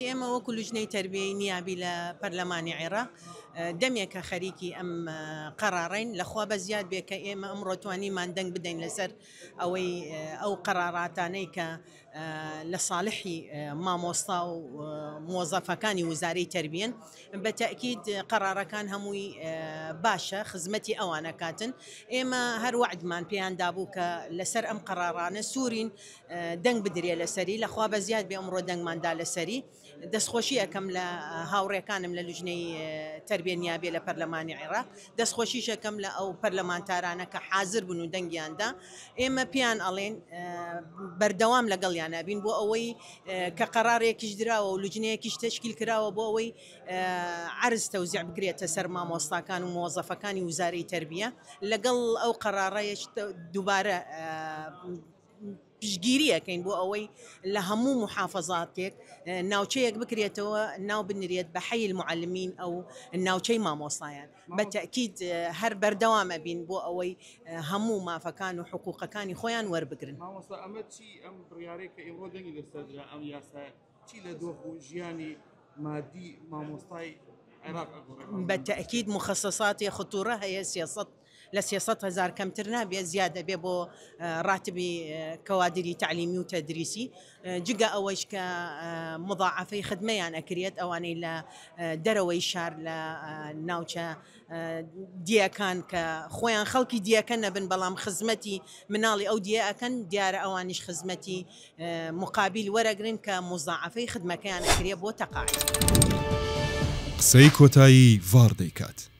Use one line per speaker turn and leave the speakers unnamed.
ئێمە وەکو لوژنەی تربیەی نیابی لە پەرلەمانی عێراق دەمێکە خەریکی ئەم قەرارەین لەخوا بە زیاد بێ کە ئێمە ئەمڕۆ توانیمان دەنگ بدەین لەسەر ئەوەی ئەو قەراراتانەی کە لە ساڵحی مامۆستا و مۆزەفەکانی وزارەی تربیەن بە تەئکید قەرارەکان هەمووی باشە خزمەتی ئەوانە کاتن ئێمە هەر وعدمان پێیان دابوو کە لەسەر ئەم قەرارانە سوورین دەنگ بدرێ لەسەری لەخوا بە زیاد بێ ئەمڕۆ دەنگماندا لەسەری دەستخۆشی ئەەکەم لە هاوڕێکانم لە لوژنەی تربیە نیابێ لە پەرلەمانی عێراق دەستخۆشیش ئەەکەم لە ئەو پەرلەمانتارانە کە حازر بوون و دەنگیاندا ئێمە پیان ئەڵێن بەردەوام لەگەڵیان نابین بۆ ئەوەی کە قەرارێکیش دراوە و لوجنەیەکیش تشکیل کراوە بۆ ئەوەی عرض تەوزیع بکرێتە سەر مامۆستاکان و مۆزەفەکانی وزارەی تربیە لەگەڵ ئەو قەرارەیەش دووبارە پشگیریەکەین بۆ ئەوەی لە هەموو محافەزاتێک ناوچەیەک بکرێتەوە ناو بنرێت بە حەی المعلمین ئەو ناوچەی مامۆستایان بە تەئکید هەر بەردەوامە بین بۆ ئەوەی هەموو مافەکان و حقوقەکانی خۆیان وەربگرن.
مامۆستا ئەمە چی ئەم بڕیارەیە کە ئێوە دەنگی لەسەردرا ئەم یاسایە چی لە دۆخ و ژیانی مادی مامۆستای عێراق
بە تەئکید مخصصاتی خطورە هەیە سیاست لە 300,000 کەمتر نابێت زیادە بێ بۆ ڕاتبی کەوادری تعلیمی و تەدریسی جگە ئەوەش کە مضاعفەی خدمەیان ئەکرێت ئەوانەی لە دەرەوەی شار لە ناوچە دیەکان کە خۆیان خەڵکی دیەکە نەبن بەڵام خزمەتی مناڵی ئەو دیەکەن دیارە ئەوانیش خزمەتی مقابل وەرەگرن کە مضاعفەی خدمەکەیان ئەکرێت بۆ تەقاعد.
قسەی کۆتایی ڤار دەیکات.